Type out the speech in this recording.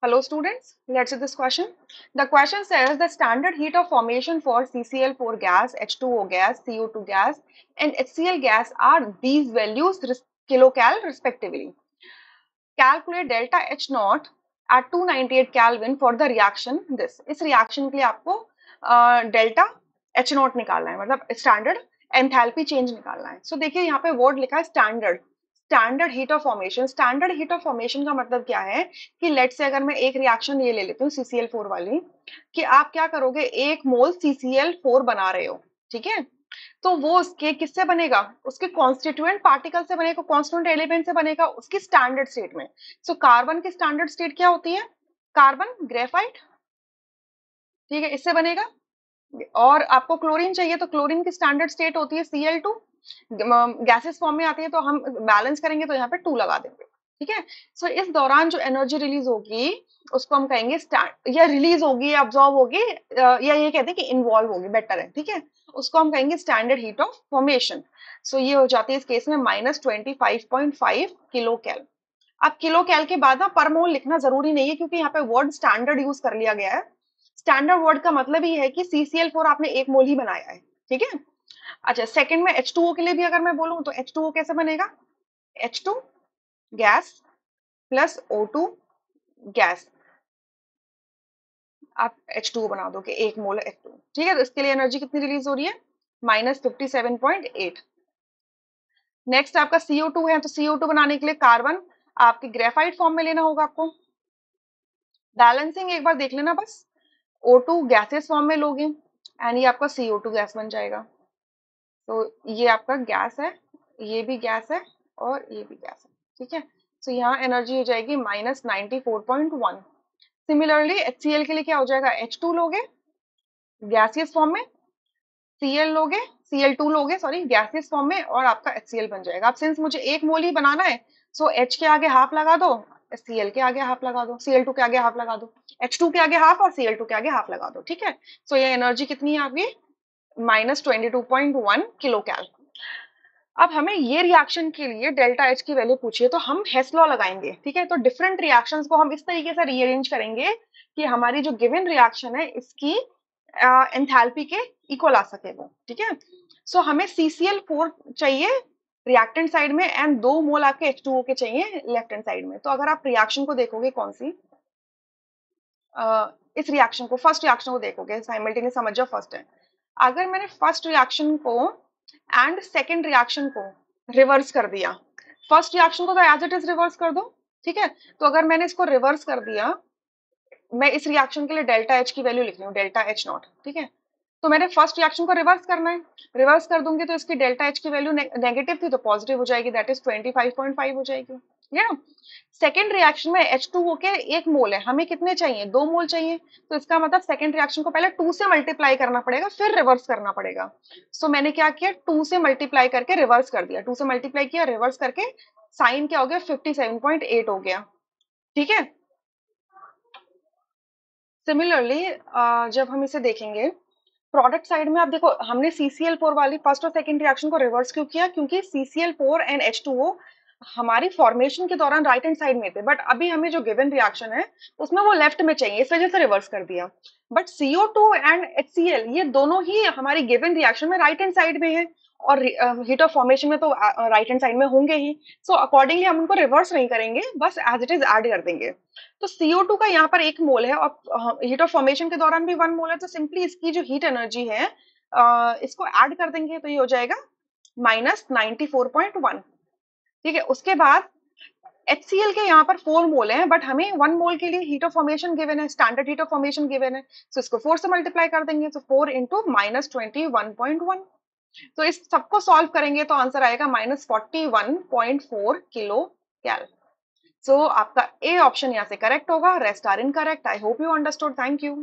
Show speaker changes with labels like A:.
A: Hello students, let's see this question. The question says the standard heat of formation for CCl4 gas, H2O gas, CO2 gas and HCl gas are these values kilocal respectively. Calculate delta H naught at 298 Kelvin for the reaction this. इस reaction के लिए आपको delta H naught निकालना है, मतलब standard enthalpy change निकालना है. सो देखिए यहाँ पे वर्ड लिखा है standard. Standard heat of formation. Standard heat of formation का मतलब क्या है कि लेट से अगर मैं एक रिएक्शन ये ले लेती हूँ CCl4 वाली, कि आप क्या करोगे, 1 मोल CCl4 बना रहे हो, ठीक है, तो वो उसके किससे बनेगा, उसके कॉन्स्टिट्यूएंट पार्टिकल से बनेगा, कॉन्स्टिट्यूएंट एलिमेंट से बनेगा उसकी स्टैंडर्ड स्टेट में. सो कार्बन की स्टैंडर्ड स्टेट क्या होती है, कार्बन ग्रेफाइट, ठीक है, इससे बनेगा. और आपको क्लोरीन चाहिए तो क्लोरीन की स्टैंडर्ड स्टेट होती है Cl2. गैसेस फॉर्म में आती है तो हम बैलेंस करेंगे तो यहाँ पे 2 लगा देंगे, ठीक है. सो इस दौरान जो एनर्जी रिलीज होगी उसको हम कहेंगे या रिलीज होगी या ऑब्जॉर्व होगी, या ये कहते हैं कि इन्वॉल्व होगी, बेटर है, ठीक है, उसको हम कहेंगे स्टैंडर्ड हीट ऑफ फॉर्मेशन. सो ये हो जाती है इस केस में -25.5 किलो कैल. अब किलो कैल के बाद ना पर मोल लिखना जरूरी नहीं है क्योंकि यहाँ पे वर्ड स्टैंडर्ड यूज कर लिया गया है. स्टैंडर्ड वर्ड का मतलब ही है कि CCl4 आपने 1 मोल ही बनाया है, ठीक है. अच्छा, सेकंड में H2O के लिए भी अगर मैं बोलूं तो H2O कैसे बनेगा, H2 gas plus O2 gas, आप H2O बना दोगे, 1 मोल H2O, ठीक है. तो इसके लिए एनर्जी कितनी रिलीज हो रही है, -57.8. नेक्स्ट आपका CO2 है, तो CO2 बनाने के लिए कार्बन आपके ग्रेफाइट फॉर्म में लेना होगा आपको. बैलेंसिंग एक बार देख लेना बस, O2 गैसेस फॉर्म में लोगे एंड ये आपका CO2 गैस बन जाएगा. तो ये आपका गैस है, ये भी गैस है और ये भी गैस है, ठीक है. तो यहाँ एनर्जी हो जाएगी -94.1. सिमिलरली HCl के लिए क्या हो जाएगा, H2 लोगे गैसियस फॉर्म में, Cl लोगे, Cl2 लोगे सॉरी गैसियस फॉर्म में और आपका HCl बन जाएगा. अब सिंस मुझे 1 मोल ही बनाना है सो H के आगे हाफ लगा दो, Cl के आगे हाफ लगा दो, Cl2 के आगे हाफ लगा दो, H2 के आगे हाफ और Cl2 के आगे हाफ लगा दो, ठीक है. सो ये एनर्जी कितनी है आपकी, -22.1 किलो कैल. अब हमें ये रिएक्शन के लिए डेल्टा H की वैल्यू पूछिए तो हम हेस लॉ लगाएंगे, ठीक है. तो डिफरेंट रिएक्शंस को हम इस तरीके से रीअरेंज करेंगे कि हमारी जो गिवन रिएक्शन है इसकी एंथैल्पी के इक्वल आ सके वो, ठीक है. सो हमें CCl4 चाहिए रिएक्टेंट साइड में एंड 2 मोल आपके H2O के चाहिए लेफ्ट हैंड साइड में. तो अगर आप रिएक्शन को देखोगे कौन सी, इस रिएक्शन को, फर्स्ट रिएक्शन को देखोगे, साइमल्टेनियस समझ जाओ फर्स्ट है. अगर मैंने फर्स्ट रिएक्शन को एंड सेकंड रिएक्शन को रिवर्स कर दिया, फर्स्ट रिएक्शन को तो एज इट इज रिवर्स कर दो, ठीक है. तो अगर मैंने इसको रिवर्स कर दिया, मैं इस रिएक्शन के लिए डेल्टा H की वैल्यू लिख रही हूँ, डेल्टा H नॉट, ठीक है. तो मैंने फर्स्ट रिएक्शन को रिवर्स करना है, रिवर्स कर दूंगी तो इसकी डेल्टा H की वैल्यू नेगेटिव थी तो पॉजिटिव हो जाएगी, दैट इज 25.5 हो जाएगी, या. सेकेंड रिएक्शन में H2O के 1 मोल है, हमें कितने चाहिए, 2 मोल चाहिए. तो इसका मतलब सेकेंड रिएक्शन को पहले 2 से मल्टीप्लाई करना पड़ेगा फिर रिवर्स करना पड़ेगा. सो मैंने क्या किया, 2 से मल्टीप्लाई करके रिवर्स कर दिया, 2 से मल्टीप्लाई किया रिवर्स करके साइन क्या हो गया, 57.8 हो गया, ठीक है. सिमिलरली जब हम इसे देखेंगे प्रोडक्ट साइड में, आप देखो हमने CCl4 वाली फर्स्ट और सेकंड रिएक्शन को रिवर्स क्यों किया, क्योंकि CCl4 एंड H2O हमारी फॉर्मेशन के दौरान राइट हैंड साइड में थे, बट अभी हमें जो गिवन रिएक्शन है उसमें वो लेफ्ट में चाहिए, इस वजह से रिवर्स कर दिया. बट CO2 एंड HCl ये दोनों ही हमारी गिवन रिएक्शन में राइट हैंड साइड में है और हीट ऑफ फॉर्मेशन में तो राइट हैंड साइड में होंगे ही. सो अकॉर्डिंगली हम उनको रिवर्स नहीं करेंगे, बस एज इट इज ऐड कर देंगे. तो CO2 का यहाँ पर 1 मोल है और हीट ऑफ फॉर्मेशन के दौरान भी 1 मोल है, तो सिंपली इसकी जो हीट एनर्जी है इसको ऐड कर देंगे तो ये हो जाएगा -94.1, ठीक है. उसके बाद HCl के यहाँ पर 4 मोल हैं बट हमें 1 मोल के लिए हीट ऑफ फॉर्मेशन गिवन है, standard heat of formation given है, तो इसको 4 से मल्टीप्लाई कर देंगे, तो 4 इंटू -21.1. तो इस सबको सॉल्व करेंगे तो आंसर आएगा -41.4 किलो कैल. सो आपका ए ऑप्शन यहाँ से करेक्ट होगा, rest are incorrect. I hope you understood. Thank you.